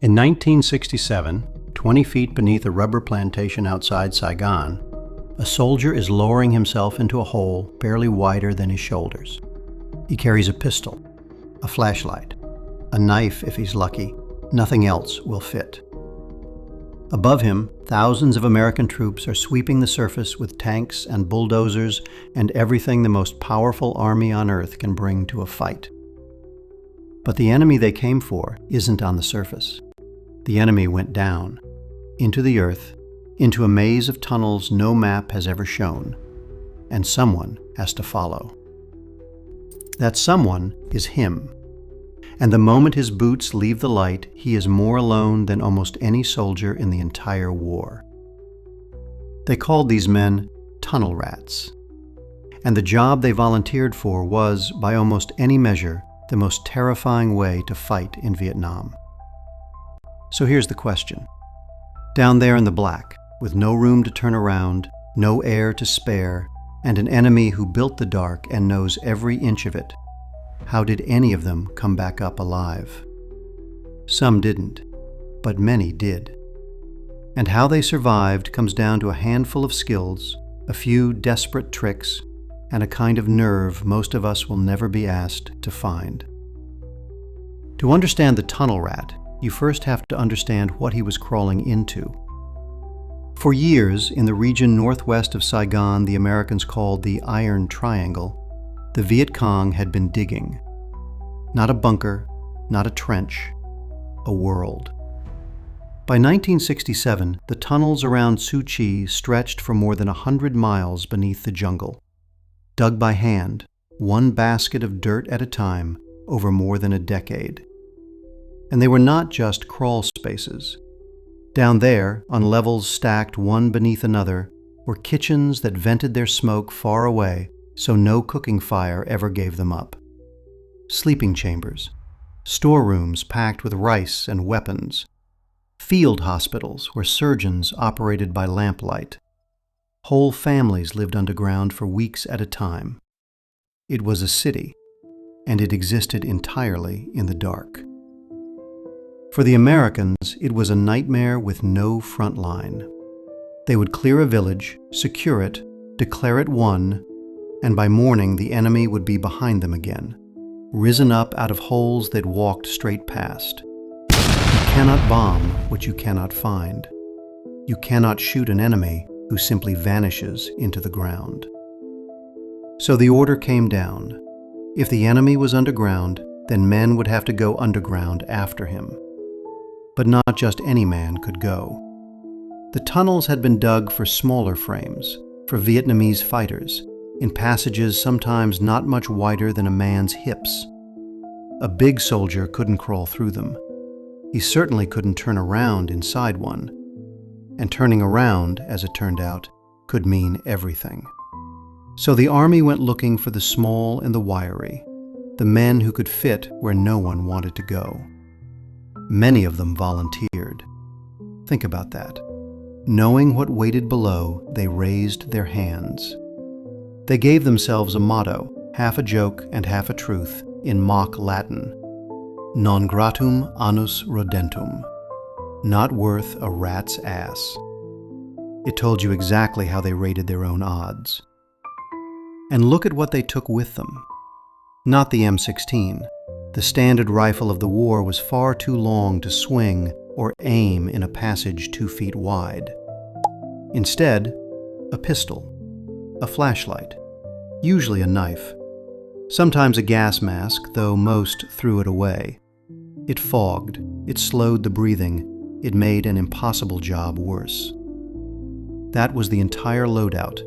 In 1967, 20 feet beneath a rubber plantation outside Saigon, a soldier is lowering himself into a hole barely wider than his shoulders. He carries a pistol, a flashlight, a knife if he's lucky. Nothing else will fit. Above him, thousands of American troops are sweeping the surface with tanks and bulldozers and everything the most powerful army on earth can bring to a fight. But the enemy they came for isn't on the surface. The enemy went down, into the earth, into a maze of tunnels no map has ever shown, and someone has to follow. That someone is him. And the moment his boots leave the light, he is more alone than almost any soldier in the entire war. They called these men tunnel rats. And the job they volunteered for was, by almost any measure, the most terrifying way to fight in Vietnam. So here's the question. Down there in the black, with no room to turn around, no air to spare, and an enemy who built the dark and knows every inch of it, how did any of them come back up alive? Some didn't, but many did. And how they survived comes down to a handful of skills, a few desperate tricks, and a kind of nerve most of us will never be asked to find. To understand the tunnel rat, you first have to understand what he was crawling into. For years, in the region northwest of Saigon the Americans called the Iron Triangle, the Vietcong had been digging. Not a bunker, not a trench, a world. By 1967, the tunnels around Su Chi stretched for more than 100 miles beneath the jungle, dug by hand, one basket of dirt at a time, over more than a decade. And they were not just crawl spaces. Down there, on levels stacked one beneath another, were kitchens that vented their smoke far away so no cooking fire ever gave them up. Sleeping chambers, storerooms packed with rice and weapons, field hospitals where surgeons operated by lamplight. Whole families lived underground for weeks at a time. It was a city, and it existed entirely in the dark. For the Americans, it was a nightmare with no front line. They would clear a village, secure it, declare it won, and by morning the enemy would be behind them again, risen up out of holes they'd walked straight past. You cannot bomb what you cannot find. You cannot shoot an enemy who simply vanishes into the ground. So the order came down. If the enemy was underground, then men would have to go underground after him. But not just any man could go. The tunnels had been dug for smaller frames, for Vietnamese fighters, in passages sometimes not much wider than a man's hips. A big soldier couldn't crawl through them. He certainly couldn't turn around inside one. And turning around, as it turned out, could mean everything. So the army went looking for the small and the wiry, the men who could fit where no one wanted to go. Many of them volunteered. Think about that. Knowing what waited below, they raised their hands. They gave themselves a motto, half a joke and half a truth, in mock Latin. Non gratum annus rodentum. Not worth a rat's ass. It told you exactly how they rated their own odds. And look at what they took with them. Not the M16. The standard rifle of the war was far too long to swing or aim in a passage 2 feet wide. Instead, a pistol, a flashlight, usually a knife, sometimes a gas mask, though most threw it away. It fogged, it slowed the breathing, it made an impossible job worse. That was the entire loadout,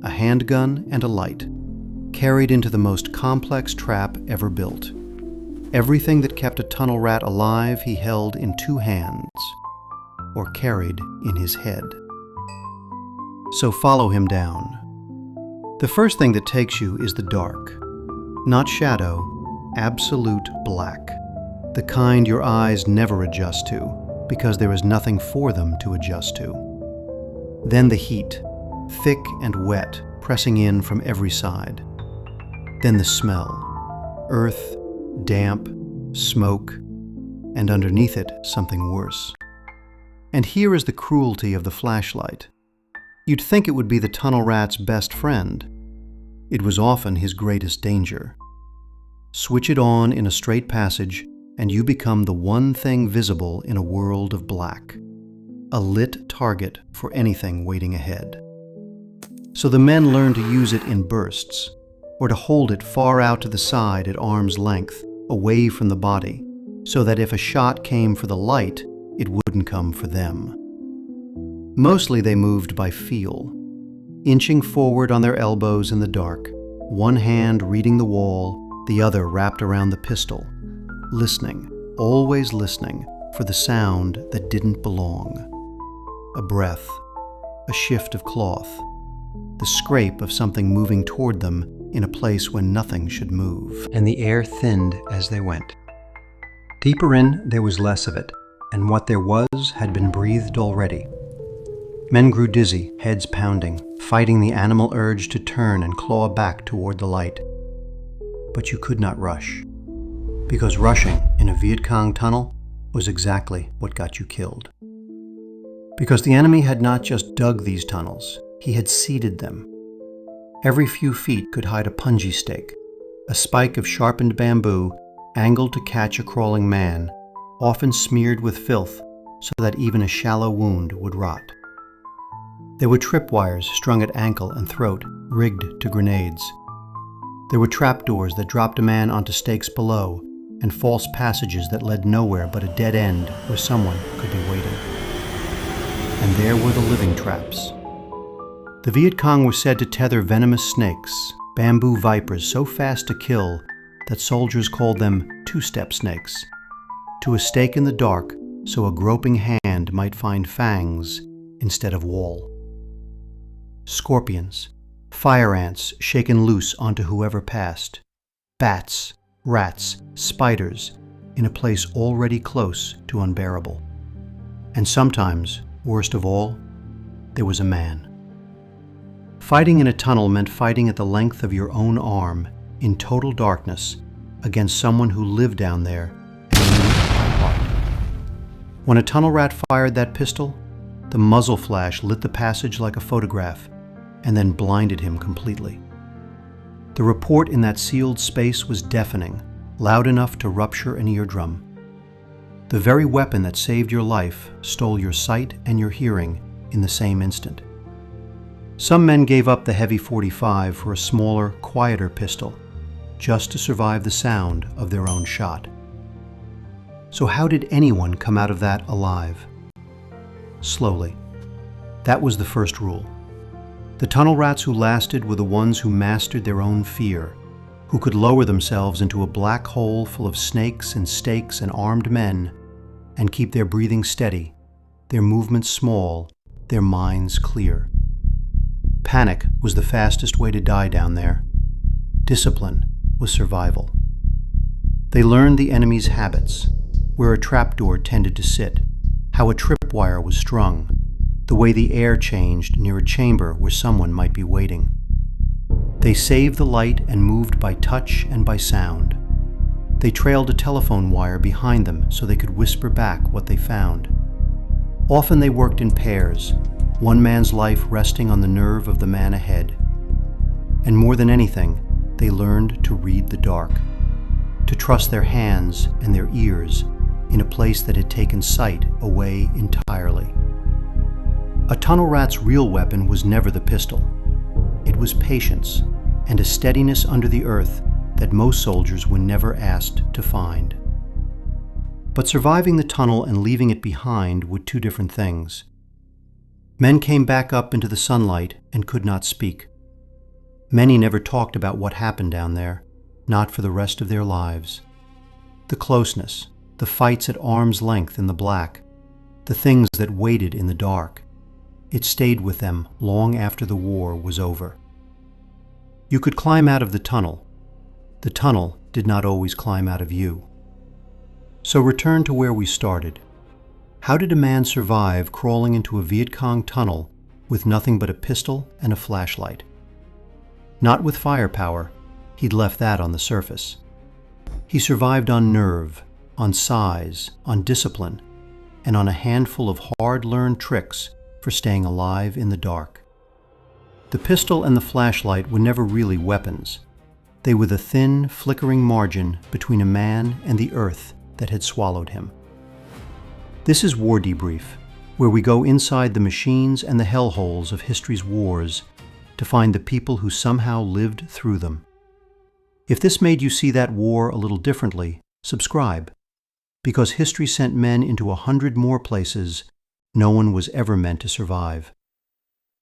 a handgun and a light, carried into the most complex trap ever built. Everything that kept a tunnel rat alive he held in 2 hands, or carried in his head. So follow him down. The first thing that takes you is the dark. Not shadow, absolute black. The kind your eyes never adjust to, because there is nothing for them to adjust to. Then the heat, thick and wet, pressing in from every side. Then the smell, earth, damp, smoke, and underneath it, something worse. And here is the cruelty of the flashlight. You'd think it would be the tunnel rat's best friend. It was often his greatest danger. Switch it on in a straight passage, and you become the one thing visible in a world of black. A lit target for anything waiting ahead. So the men learned to use it in bursts, or to hold it far out to the side at arm's length, away from the body, so that if a shot came for the light, it wouldn't come for them. Mostly they moved by feel, inching forward on their elbows in the dark, one hand reading the wall, the other wrapped around the pistol, listening, always listening, for the sound that didn't belong. A breath, a shift of cloth, the scrape of something moving toward them in a place when nothing should move. And the air thinned as they went. Deeper in, there was less of it, and what there was had been breathed already. Men grew dizzy, heads pounding, fighting the animal urge to turn and claw back toward the light. But you could not rush, because rushing in a Vietcong tunnel was exactly what got you killed. Because the enemy had not just dug these tunnels, he had seeded them. Every few feet could hide a punji stake, a spike of sharpened bamboo angled to catch a crawling man, often smeared with filth so that even a shallow wound would rot. There were tripwires strung at ankle and throat, rigged to grenades. There were trapdoors that dropped a man onto stakes below, and false passages that led nowhere but a dead end where someone could be waiting. And there were the living traps. The Vietcong were said to tether venomous snakes, bamboo vipers so fast to kill that soldiers called them two-step snakes, to a stake in the dark so a groping hand might find fangs instead of wall. Scorpions, fire ants shaken loose onto whoever passed, bats, rats, spiders, in a place already close to unbearable. And sometimes, worst of all, there was a man. Fighting in a tunnel meant fighting at the length of your own arm, in total darkness, against someone who lived down there and knew it by heart. When a tunnel rat fired that pistol, the muzzle flash lit the passage like a photograph and then blinded him completely. The report in that sealed space was deafening, loud enough to rupture an eardrum. The very weapon that saved your life stole your sight and your hearing in the same instant. Some men gave up the heavy .45 for a smaller, quieter pistol, just to survive the sound of their own shot. So how did anyone come out of that alive? Slowly. That was the first rule. The tunnel rats who lasted were the ones who mastered their own fear, who could lower themselves into a black hole full of snakes and stakes and armed men, and keep their breathing steady, their movements small, their minds clear. Panic was the fastest way to die down there. Discipline was survival. They learned the enemy's habits, where a trapdoor tended to sit, how a tripwire was strung, the way the air changed near a chamber where someone might be waiting. They saved the light and moved by touch and by sound. They trailed a telephone wire behind them so they could whisper back what they found. Often they worked in pairs, one man's life resting on the nerve of the man ahead. And more than anything, they learned to read the dark, to trust their hands and their ears in a place that had taken sight away entirely. A tunnel rat's real weapon was never the pistol. It was patience and a steadiness under the earth that most soldiers were never asked to find. But surviving the tunnel and leaving it behind were two different things. Men came back up into the sunlight and could not speak. Many never talked about what happened down there, not for the rest of their lives. The closeness, the fights at arm's length in the black, the things that waited in the dark, it stayed with them long after the war was over. You could climb out of the tunnel. The tunnel did not always climb out of you. So return to where we started. How did a man survive crawling into a Vietcong tunnel with nothing but a pistol and a flashlight? Not with firepower, he'd left that on the surface. He survived on nerve, on size, on discipline, and on a handful of hard-learned tricks for staying alive in the dark. The pistol and the flashlight were never really weapons. They were the thin, flickering margin between a man and the earth that had swallowed him. This is War Debrief, where we go inside the machines and the hellholes of history's wars to find the people who somehow lived through them. If this made you see that war a little differently, subscribe, because history sent men into 100 more places no one was ever meant to survive.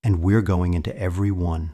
And we're going into every one.